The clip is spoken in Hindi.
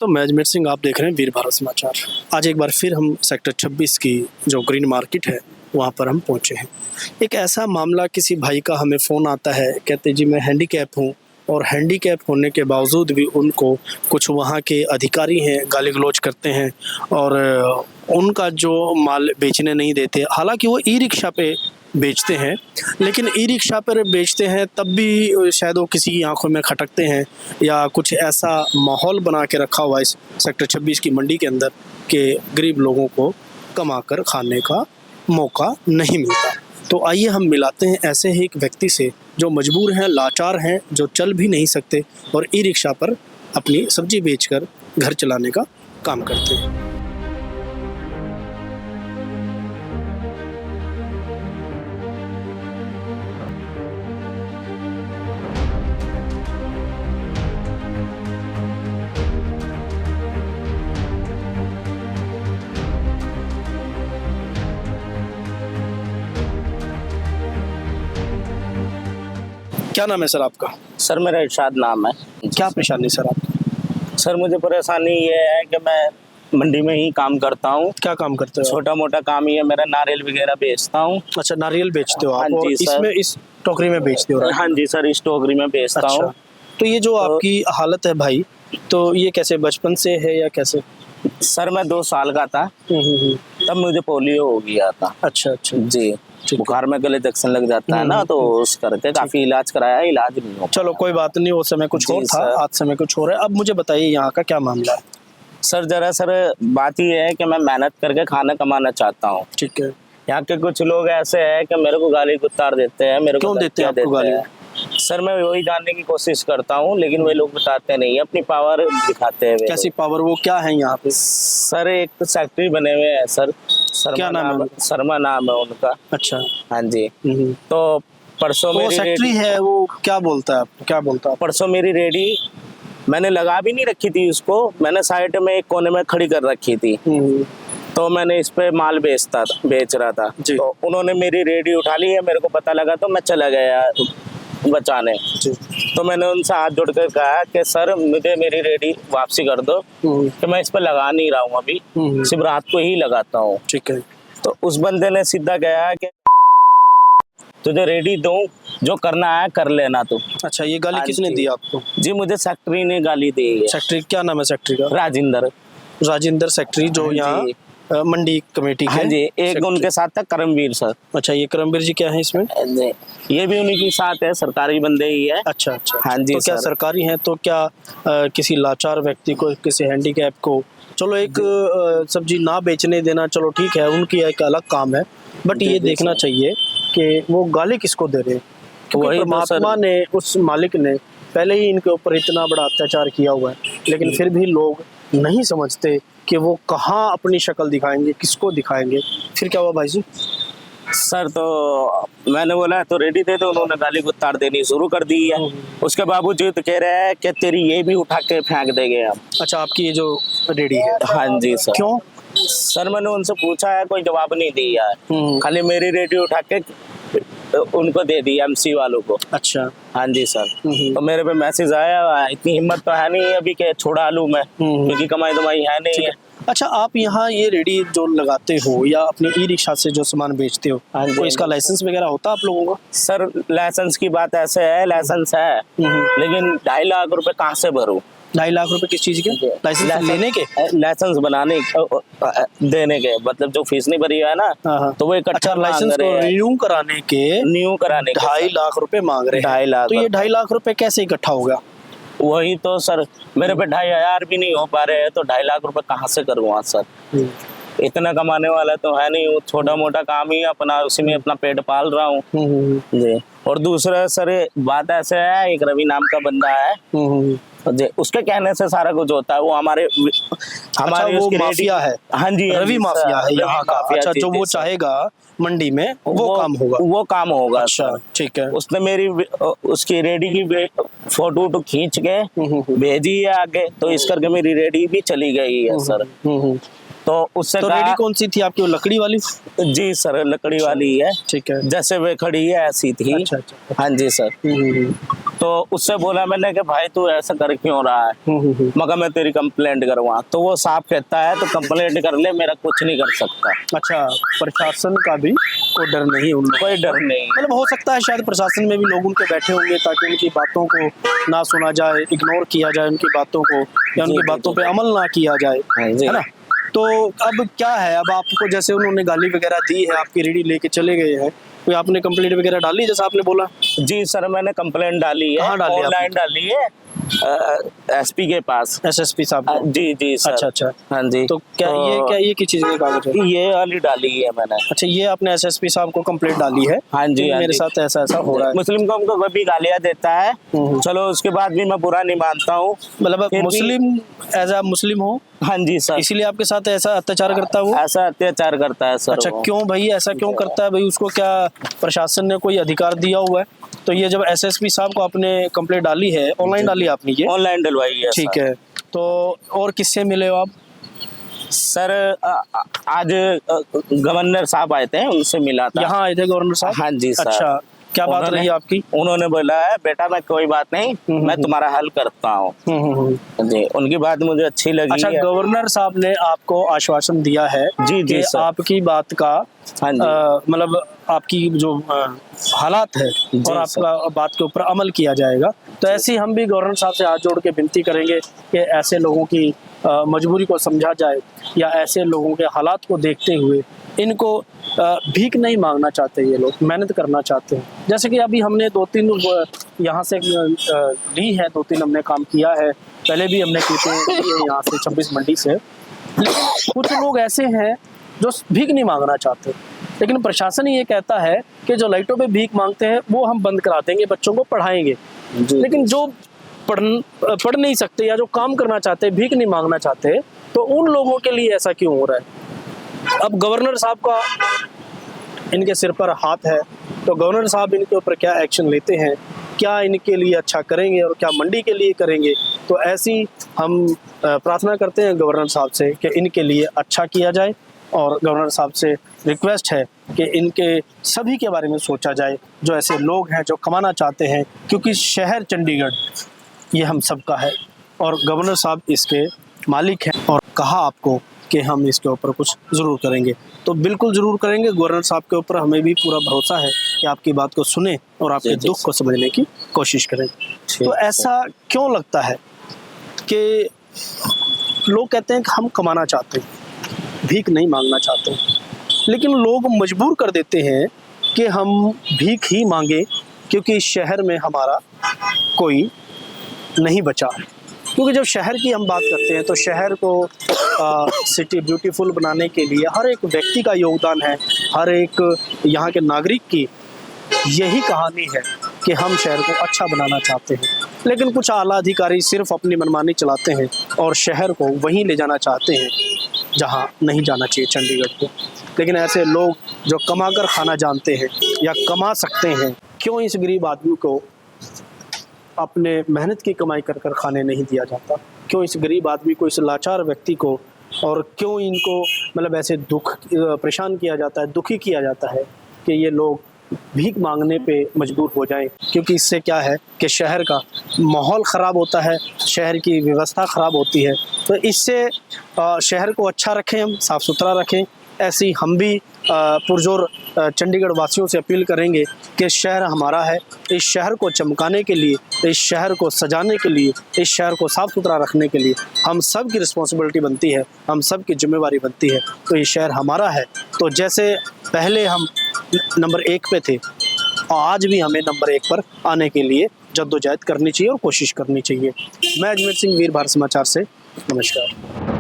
तो मैं अजमेर सिंह, आप देख रहे हैं वीर भारत समाचार। आज एक बार फिर हम सेक्टर 26 की जो ग्रीन मार्केट है वहाँ पर हम पहुँचे हैं। एक ऐसा मामला, किसी भाई का हमें फ़ोन आता है, कहते जी मैं हैंडीकैप हूँ और हैंडीकैप होने के बावजूद भी उनको कुछ वहाँ के अधिकारी हैं गाली गलौज करते हैं और उनका जो माल बेचने नहीं देते। हालांकि वो ई रिक्शा पे बेचते हैं, लेकिन ई रिक्शा पर बेचते हैं तब भी शायद वो किसी की आंखों में खटकते हैं या कुछ ऐसा माहौल बना के रखा हुआ है इस सेक्टर 26 की मंडी के अंदर कि गरीब लोगों को कमा कर खाने का मौका नहीं मिलता। तो आइए हम मिलाते हैं ऐसे ही एक व्यक्ति से जो मजबूर हैं, लाचार हैं, जो चल भी नहीं सकते और ई रिक्शा पर अपनी सब्जी बेचकर घर चलाने का काम करते हैं। क्या नाम है सर आपका? सर मेरा इरशाद नाम है। क्या परेशानी सर आपकी? सर मुझे परेशानी ये है कि मैं मंडी में ही काम करता हूँ। क्या काम करते हो? छोटा मोटा काम ही है मेरा, नारियल वगैरह बेचता हूँ। अच्छा, नारियल बेचते हो आप? हाँ जी और सर। इसमें इस टोकरी में बेचते हो? हाँ जी सर, इस टोकरी में बेचता अच्छा, हूँ। तो ये जो आपकी हालत है भाई, तो ये कैसे, बचपन से है या कैसे? सर मैं 2 साल का था तब मुझे पोलियो हो गया था। अच्छा अच्छा जी, बुखार में गले इंजेक्शन लग जाता है ना, तो उस करके काफी इलाज कराया, इलाज नहीं हो पाया। चलो कोई बात नहीं, उस समय कुछ और था, आज समय कुछ और है। अब मुझे बताइए यहाँ का क्या मामला है? सर जरा सर बात ये है कि मैं मेहनत करके खाना कमाना चाहता हूँ। ठीक है। यहाँ के कुछ लोग ऐसे हैं कि मेरे को गाली गुत्तार देते हैं। मेरे को क्यों देते हैं आपको गाली? सर मैं वही जानने की कोशिश करता हूँ, लेकिन वे लोग बताते नहीं है, अपनी पावर दिखाते हैं। कैसी पावर? वो क्या है यहाँ पे? सर एक फैक्ट्री बने हुए हैं सर, क्या नाम है? शर्मा नाम है उनका। अच्छा। हाँ जी। तो परसों वो फैक्ट्री है, वो क्या बोलता है आपको, क्या बोलता है? परसों मेरी रेडी मैंने लगा भी नहीं रखी थी उसको, मैंने साइड में एक कोने में खड़ी कर रखी थी। तो मैंने इस पे माल बेच रहा था। तो उन्होंने मेरी रेडी उठा ली है, मेरे को पता लगा तो मैं चला गया बचाने। तो मैंने उनसे हाथ जोड़ कर कहा कि सर मुझे मेरी रेडी वापसी कर दो, कि मैं इस पे लगा नहीं रहा हूँ अभी, सिर्फ रात को ही लगाता हूँ। ठीक है। तो उस बंदे ने सीधा गया कि तुझे रेडी दूं, जो करना है कर लेना तू। अच्छा, ये गाली किसने दी आपको? जी मुझे सेक्रेटरी ने गाली दी है। सेक्रेटरी, क्या नाम है सेक्रेटरी का? राजेंद्र सेक्रेटरी, जो यहाँ मंडी कमेटी के। हाँ जी, एक उनके साथ था करमवीर सर। अच्छा, ये करमवीर जी क्या है इसमें? ये भी उन्हीं के साथ है, सरकारी बंदे ही है। अच्छा अच्छा। हाँ जी। तो क्या सरकारी हैं तो क्या किसी लाचार व्यक्ति को, किसी हैंडीकैप को, चलो एक सब्जी ना बेचने देना, चलो ठीक है, उनकी एक अलग काम है, बट ये देखना चाहिए कि वो गाली किसको दे रहे हैं। क्योंकि परमात्मा ने, उस मालिक ने पहले ही इनके ऊपर इतना बड़ा अत्याचार किया हुआ है, लेकिन फिर भी लोग नहीं समझते कि वो कहाँ अपनी शक्ल दिखाएंगे, किसको दिखाएंगे। फिर क्या हुआ भाई जी? सर तो मैंने बोला तो रेडी दे दो, उन्होंने गाली गुत्तार देनी शुरू कर दी है। उसके बावजूद कह रहे हैं कि तेरी ये भी उठा के फेंक देंगे हम। अच्छा, आपकी ये जो रेडी है? हाँ जी सर। क्यों? सर मैंने उनसे पूछा है, कोई जवाब नहीं दिया है, खाली मेरी रेडी उठा के उनको दे दी, एमसी वालों को। अच्छा। हाँ जी सर। तो मेरे पे मैसेज आया, इतनी हिम्मत तो है नहीं अभी के छोड़ा लूं मैं, क्योंकि कमाई दमाई है नहीं है। अच्छा, आप यहाँ ये रेडी जो लगाते हो या अपने ई रिक्शा से जो सामान बेचते हो, तो इसका लाइसेंस वगैरह होता है आप लोगों का? सर लाइसेंस की बात ऐसे है, लाइसेंस है, लेकिन 2.5 लाख रुपए कहाँ से भरूं? 2.5 लाख रुपए किस चीज के? लाइसेंस लेने के? लाइसेंस बनाने देने के, मतलब जो फीस नहीं भरी है ना, तो वो इकट्ठा लाइसेंस को रिन्यू कराने के 2.5 लाख रुपए मांग रहे हैं। 2.5 लाख। तो ये 2.5 लाख रुपए कैसे इकट्ठा होगा? वही तो सर, मेरे पे 2,500 भी नहीं हो पा रहे हैं, तो 2.5 लाख रुपए कहाँ से करूँगा सर? इतना कमाने वाला तो है नहीं, छोटा मोटा काम ही अपना, उसी में अपना पेट पाल रहा हूँ जी। और दूसरा सर बात ऐसे है, एक रवि नाम का बंदा है जी, उसके कहने से सारा कुछ होता है। वो हमारे वो माफिया है? हाँ जी, रवि माफिया है यहाँ का। अच्छा, जो वो चाहेगा मंडी में वो काम होगा? वो काम होगा। अच्छा ठीक है। उसने मेरी उसकी रेडी की फोटो खींच के भेजी है आगे, तो इस करके मेरी रेडी भी चली गई है सर। तो उससे तो रेडी कौन सी थी आपकी, वो लकड़ी वाली? जी सर, लकड़ी वाली है। ठीक है। जैसे वे खड़ी है ऐसी थी। अच्छा अच्छा। हाँ जी सर। तो उससे बोला मैंने कि भाई तू ऐसा कर क्यों रहा है, मगर मैं तेरी कंप्लेंट करवा। तो वो साहब कहता है तो कंप्लेंट कर ले, मेरा कुछ नहीं कर सकता। अच्छा, प्रशासन का भी कोई डर नहीं उनको? कोई डर नहीं। मतलब हो सकता है शायद प्रशासन में भी लोग उनके बैठे होंगे ताकि उनकी बातों को ना सुना जाए, इग्नोर किया जाए उनकी बातों को, या उनकी बातों पे अमल ना किया जाए, है ना। तो अब क्या है, अब आपको जैसे उन्होंने गाली वगैरह दी है, आपकी रेडी लेके चले गए हैं, कोई आपने कंप्लेंट वगैरह डाली जैसा आपने बोला? जी सर, मैंने कंप्लेंट डाली है, ऑनलाइन डाली है एसपी के पास, एसएसपी साहब को? जी जी सर। अच्छा अच्छा, हाँ जी। तो ये किस चीज के कागज है? ये वाली डाली है मैंने। अच्छा, ये आपने एसएसपी साहब को कंप्लेंट डाली है? हाँ जी, मेरे साथ ऐसा ऐसा हो रहा है। मुस्लिम कौम को कभी गालियां देता है, चलो उसके बाद भी मैं बुरा नहीं मानता हूँ। मतलब मुस्लिम एज अ मुस्लिम हो? हाँ जी सर। इसीलिए आपके साथ ऐसा अत्याचार करता है वो? ऐसा अत्याचार करता है सर। अच्छा, क्यों भाई ऐसा क्यों करता है भाई? उसको क्या प्रशासन ने कोई अधिकार दिया हुआ है? तो ये जब एसएसपी साहब को आपने कंप्लेंट डाली है, ऑनलाइन डाली आपने? ये ऑनलाइन डलवाई है। ठीक है, तो और किससे मिले हो आप? सर आज गवर्नर साहब आए थे, उनसे मिला था। यहाँ आए थे गवर्नर साहब? हाँ जी सर। अच्छा, क्या बात रही आपकी? उन्होंने बोला है बेटा मैं कोई बात नहीं, मैं तुम्हारा हल करता हूँ। जी, उनकी बात मुझे अच्छी लगी। अच्छा, गवर्नर साहब ने आपको आश्वासन दिया है जी जी कि आपकी बात का मतलब आपकी जो हालात है और आपका बात के ऊपर अमल किया जाएगा। तो ऐसे ही हम भी गवर्नर साहब से हाथ जोड़ के विनती करेंगे कि ऐसे लोगों की मजबूरी को समझा जाए, या ऐसे लोगों के हालात को देखते हुए इनको भीख नहीं मांगना चाहते, ये लोग मेहनत करना चाहते हैं। जैसे कि अभी हमने 2-3 यहाँ से ली है, 2-3 हमने काम किया है, पहले भी हमने किए यहाँ से 26 मंडी से। लेकिन कुछ लोग ऐसे हैं जो भीख नहीं मांगना चाहते, लेकिन प्रशासन ये कहता है कि जो लाइटों पे भीख मांगते हैं वो हम बंद करा देंगे, बच्चों को पढ़ाएंगे। लेकिन जो पढ़ नहीं सकते या जो काम करना चाहते, भीख नहीं मांगना चाहते, तो उन लोगों के लिए ऐसा क्यों हो रहा है? अब गवर्नर साहब का इनके सिर पर हाथ है, तो गवर्नर साहब इनके ऊपर क्या एक्शन लेते हैं, क्या इनके लिए अच्छा करेंगे और क्या मंडी के लिए करेंगे। तो ऐसी हम प्रार्थना करते हैं गवर्नर साहब से कि इनके लिए अच्छा किया जाए, और गवर्नर साहब से रिक्वेस्ट है कि इनके सभी के बारे में सोचा जाए, जो ऐसे लोग हैं जो कमाना चाहते हैं, क्योंकि शहर चंडीगढ़ ये हम सबका है और गवर्नर साहब इसके मालिक हैं, और कहा आपको कि हम इसके ऊपर कुछ ज़रूर करेंगे, तो बिल्कुल ज़रूर करेंगे। गवर्नर साहब के ऊपर हमें भी पूरा भरोसा है कि आपकी बात को सुने और आपके दुख को समझने की कोशिश करें। तो ऐसा क्यों लगता है कि लोग कहते हैं कि हम कमाना चाहते हैं, भीख नहीं मांगना चाहते, लेकिन लोग मजबूर कर देते हैं कि हम भीख ही मांगे, क्योंकि शहर में हमारा कोई नहीं बचा। क्योंकि जब शहर की हम बात करते हैं तो शहर को सिटी ब्यूटीफुल बनाने के लिए हर एक व्यक्ति का योगदान है, हर एक यहाँ के नागरिक की यही कहानी है कि हम शहर को अच्छा बनाना चाहते हैं। लेकिन कुछ आला अधिकारी सिर्फ अपनी मनमानी चलाते हैं और शहर को वहीं ले जाना चाहते हैं जहाँ नहीं जाना चाहिए, चंडीगढ़ को। लेकिन ऐसे लोग जो कमा कर खाना जानते हैं या कमा सकते हैं, क्यों इस गरीब आदमी को अपने मेहनत की कमाई कर कर खाने नहीं दिया जाता? क्यों इस गरीब आदमी को, इस लाचार व्यक्ति को, और क्यों इनको मतलब ऐसे परेशान किया जाता है, दुखी किया जाता है कि ये लोग भीख मांगने पे मजबूर हो जाएं? क्योंकि इससे क्या है कि शहर का माहौल ख़राब होता है, शहर की व्यवस्था ख़राब होती है। तो इससे शहर को अच्छा रखें, हम साफ़ सुथरा रखें। ऐसी हम भी पुरजोर चंडीगढ़ वासियों से अपील करेंगे कि शहर हमारा है, इस शहर को चमकाने के लिए, इस शहर को सजाने के लिए, इस शहर को साफ़ सुथरा रखने के लिए हम सब की रिस्पॉन्सिबिलिटी बनती है, हम सब की जिम्मेवारी बनती है। तो ये शहर हमारा है। तो जैसे पहले हम नंबर 1 पे थे, आज भी हमें नंबर 1 पर आने के लिए जद्दोजहद करनी चाहिए और कोशिश करनी चाहिए। मैं अजमेर सिंह, वीर भारत समाचार से, नमस्कार।